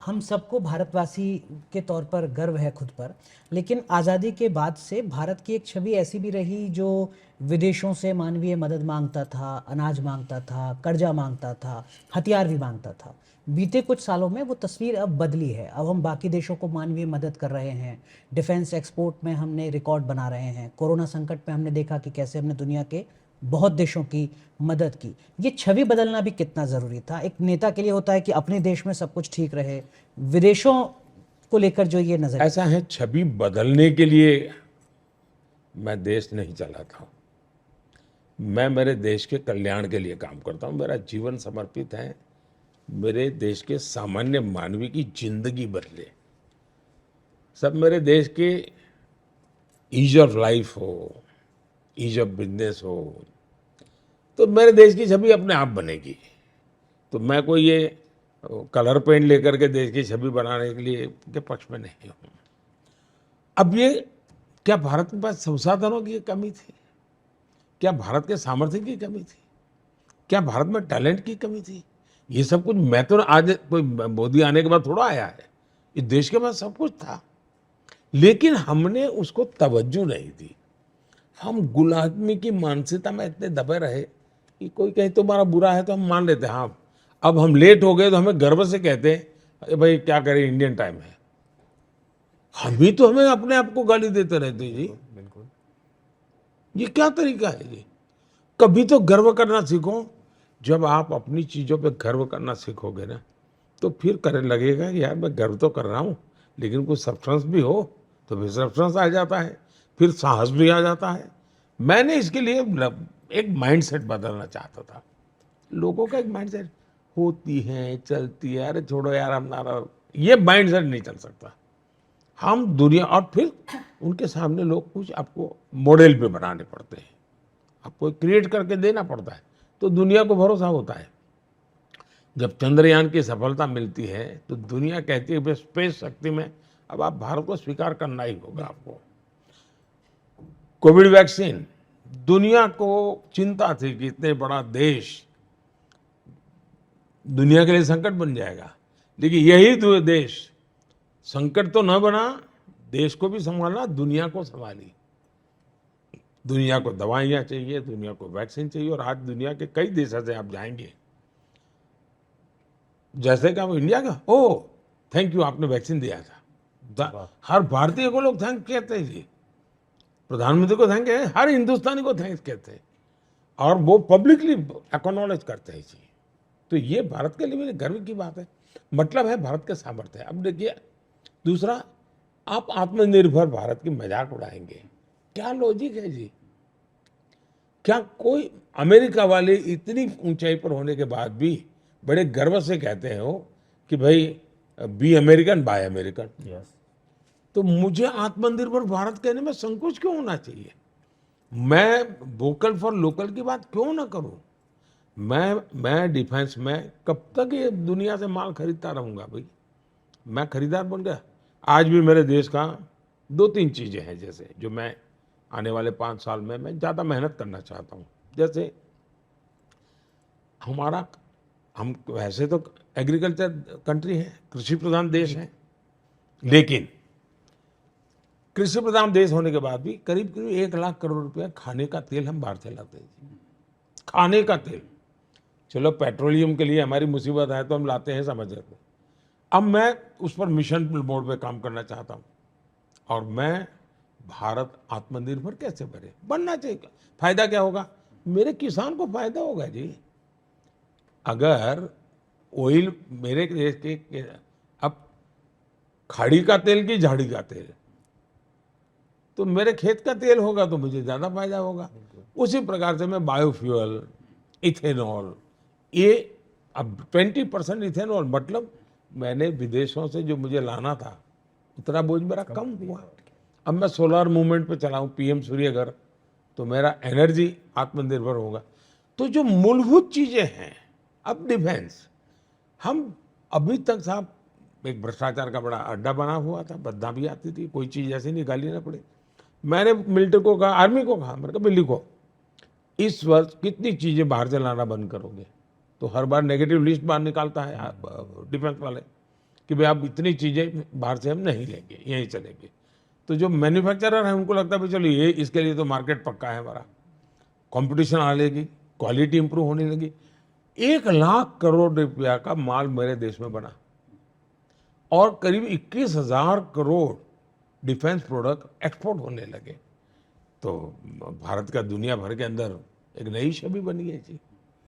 हम सबको भारतवासी के तौर पर गर्व है खुद पर। लेकिन आज़ादी के बाद से भारत की एक छवि ऐसी भी रही जो विदेशों से मानवीय मदद मांगता था, अनाज मांगता था, कर्जा मांगता था, हथियार भी मांगता था। बीते कुछ सालों में वो तस्वीर अब बदली है। अब हम बाकी देशों को मानवीय मदद कर रहे हैं। डिफेंस एक्सपोर्ट में हमने रिकॉर्ड बना रहे हैं। कोरोना संकट में हमने देखा कि कैसे हमने दुनिया के बहुत देशों की मदद की। ये छवि बदलना भी कितना ज़रूरी था। एक नेता के लिए होता है कि अपने देश में सब कुछ ठीक रहे, विदेशों को लेकर जो ये नजरिया। ऐसा है, छवि बदलने के लिए मैं देश नहीं चलाता हूँ। मैं मेरे देश के कल्याण के लिए काम करता हूँ। मेरा जीवन समर्पित है मेरे देश के सामान्य मानवी की जिंदगी बदले। सब मेरे देश के ईज ऑफ लाइफ हो, ईज ऑफ बिजनेस हो, तो मेरे देश की छवि अपने आप बनेगी। तो मैं कोई ये कलर पेंट लेकर के देश की छवि बनाने के लिए के पक्ष में नहीं हूँ। अब ये, क्या भारत के पास संसाधनों की कमी थी? क्या भारत के सामर्थ्य की कमी थी? क्या भारत में टैलेंट की कमी थी? ये सब कुछ मैं तो आज कोई मोदी आने के बाद थोड़ा आया है। इस देश के पास सब कुछ था, लेकिन हमने उसको तवज्जो नहीं दी। हम गुलामी की मानसिकता में इतने दबे रहे कि कोई कहे तुम्हारा बुरा है तो हम मान लेते हैं। हाँ, अब हम लेट हो गए तो हमें गर्व से कहते हैं अरे भाई क्या करें, इंडियन टाइम है। हम भी तो हमें अपने आप को गाली देते रहते हैं जी। बिल्कुल। ये क्या तरीका है जी? कभी तो गर्व करना सीखो। जब आप अपनी चीजों पे गर्व करना सीखोगे ना, तो फिर करने लगेगा कि यार मैं गर्व तो कर रहा हूँ, लेकिन कुछ सब्सटेंस भी हो तो फिर सब्सटेंस आ जाता है, फिर साहस भी आ जाता है। मैंने इसके लिए एक माइंडसेट बदलना चाहता था। लोगों का एक माइंडसेट होती है, चलती है, अरे छोड़ो यार हमारा ये माइंडसेट नहीं चल सकता। हम दुनिया, और फिर उनके सामने लोग कुछ आपको मॉडल पे बनाने पड़ते हैं, आपको क्रिएट करके देना पड़ता है, तो दुनिया को भरोसा होता है। जब चंद्रयान की सफलता मिलती है तो दुनिया कहती है स्पेस शक्ति में अब आप भारत को स्वीकार करना ही होगा आपको। कोविड वैक्सीन, दुनिया को चिंता थी कि इतने बड़ा देश दुनिया के लिए संकट बन जाएगा, लेकिन यही देश संकट तो न बना, देश को भी संभालना, दुनिया को संभाली। दुनिया को दवाइयाँ चाहिए, दुनिया को वैक्सीन चाहिए, और आज दुनिया के कई देशों से आप जाएंगे, जैसे कि हम इंडिया का, ओ थैंक यू आपने वैक्सीन दिया था, हर भारतीय को लोग थैंक कहते हैं जी। प्रधानमंत्री को थैंक कहते हैं, हर हिंदुस्तानी को थैंक्स कहते हैं, और वो पब्लिकली एक्नॉलेज करते हैं जी। तो ये भारत के लिए मेरे गर्व की बात है। मतलब है भारत के सामर्थ्य है। अब देखिए दूसरा, आप आत्मनिर्भर भारत की मजाक उड़ाएंगे, क्या लॉजिक है जी? क्या कोई अमेरिका वाले इतनी ऊंचाई पर होने के बाद भी बड़े गर्व से कहते हैं हो कि भाई be American buy American. Yes. तो मुझे आत्मनिर्भर भारत कहने में संकोच क्यों होना चाहिए? मैं वोकल फॉर लोकल की बात क्यों ना करूं? मैं डिफेंस में कब तक ये दुनिया से माल खरीदता रहूंगा भाई? मैं खरीदार बन गया। आज भी मेरे देश का दो तीन चीजें हैं जैसे जो मैं आने वाले 5 साल में मैं ज्यादा मेहनत करना चाहता हूं। जैसे हमारा, हम वैसे तो एग्रीकल्चर कंट्री है, कृषि प्रधान देश है, लेकिन कृषि प्रधान देश होने के बाद भी करीब करीब 1 लाख करोड़ रुपया खाने का तेल हम बाहर से लाते हैं। खाने का तेल, चलो पेट्रोलियम के लिए हमारी मुसीबत है तो हम लाते हैं, समझ जाते हैं। अब मैं उस पर मिशन मोड पे काम करना चाहता हूँ, और मैं भारत आत्मनिर्भर कैसे बने, बनना चाहिए। फायदा क्या होगा? मेरे किसान को फायदा होगा जी। अगर ऑयल मेरे देश के अब खाड़ी का तेल की झाड़ी का तेल, तो मेरे खेत का तेल होगा तो मुझे ज्यादा फायदा होगा। उसी प्रकार से मैं बायोफ्यूल, इथेनॉल, ये अब 20% इथेनॉल, मतलब मैंने विदेशों से जो मुझे लाना था उतना बोझ मेरा कम हुआ। अब मैं सोलर मूवमेंट पे चला हूँ, पीएम सूर्यघर, तो मेरा एनर्जी आत्मनिर्भर होगा। तो जो मूलभूत चीजें हैं, अब डिफेंस, हम अभी तक साहब एक भ्रष्टाचार का बड़ा अड्डा बना हुआ था, बदनामी आती थी, कोई चीज ऐसी निकाली ना पड़े। मैंने मिलिट्री को कहा, आर्मी को कहा, मैंने कहा बिल्ली को इस वर्ष कितनी चीजें बाहर से लाना बंद करोगे? तो हर बार नेगेटिव लिस्ट बाहर निकालता है डिफेंस वाले कि भाई आप इतनी चीज़ें बाहर से हम नहीं लेंगे, यहीं चलेंगे। तो जो मैन्युफैक्चरर है उनको लगता है भाई चलो ये इसके लिए तो मार्केट पक्का है हमारा, कंपटीशन आने लगी, क्वालिटी इंप्रूव होने लगी। 1 लाख करोड़ रुपया का माल मेरे देश में बना और करीब 21,000 करोड़ डिफेंस प्रोडक्ट एक्सपोर्ट होने लगे। तो भारत का दुनिया भर के अंदर एक नई छवि बनी है जी।